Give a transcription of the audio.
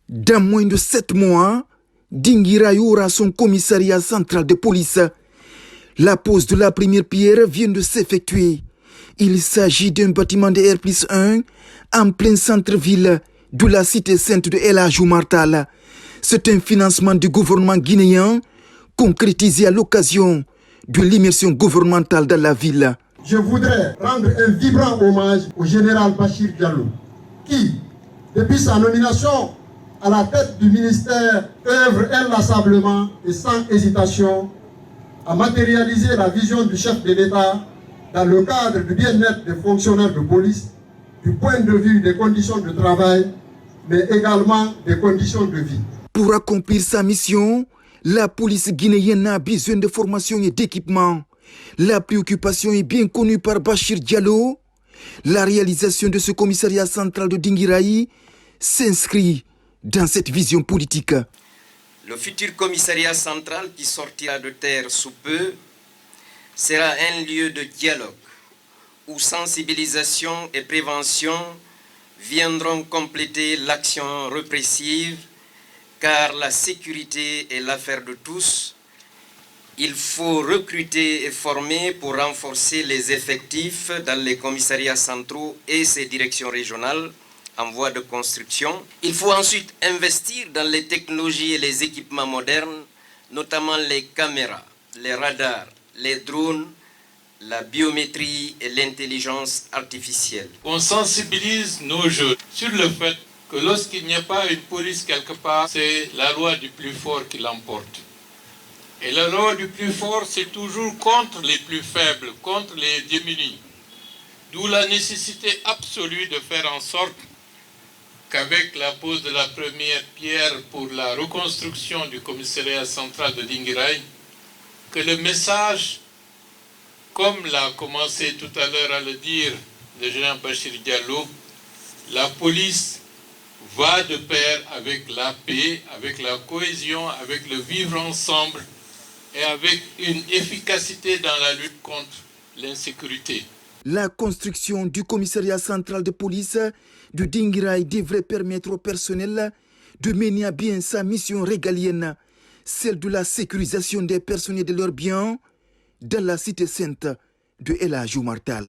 Dans moins de 7 mois, Dinguiraï aura son commissariat central de police. La pose de la première pierre vient de s'effectuer. Il s'agit d'un bâtiment de R+1 en plein centre-ville de la cité sainte de El Hadj Oumar Tall. C'est un financement du gouvernement guinéen concrétisé à l'occasion de l'immersion gouvernementale dans la ville. Je voudrais rendre un vibrant hommage au général Bachir Diallo, qui, depuis sa nomination à la tête du ministère, œuvre inlassablement et sans hésitation à matérialiser la vision du chef de l'État dans le cadre du bien-être des fonctionnaires de police, du point de vue des conditions de travail, mais également des conditions de vie. Pour accomplir sa mission, la police guinéenne a besoin de formation et d'équipement. La préoccupation est bien connue par Bachir Diallo. La réalisation de ce commissariat central de Dinguiraï s'inscrit dans cette vision politique. Le futur commissariat central qui sortira de terre sous peu sera un lieu de dialogue où sensibilisation et prévention viendront compléter l'action répressive, car la sécurité est l'affaire de tous. Il faut recruter et former pour renforcer les effectifs dans les commissariats centraux et ses directions régionales en voie de construction. Il faut ensuite investir dans les technologies et les équipements modernes, notamment les caméras, les radars, les drones, la biométrie et l'intelligence artificielle. On sensibilise nos jeunes sur le fait que lorsqu'il n'y a pas une police quelque part, c'est la loi du plus fort qui l'emporte. Et la loi du plus fort, c'est toujours contre les plus faibles, contre les démunis. D'où la nécessité absolue de faire en sorte qu'avec la pose de la première pierre pour la reconstruction du commissariat central de Dinguiraï, que le message, comme l'a commencé tout à l'heure à le dire le général Bachir Diallo, la police va de pair avec la paix, avec la cohésion, avec le vivre ensemble et avec une efficacité dans la lutte contre l'insécurité. La construction du commissariat central de police de Dinguiraï devrait permettre au personnel de mener à bien sa mission régalienne, celle de la sécurisation des personnes et de leurs biens dans la cité sainte de El Hadj Oumar Tall.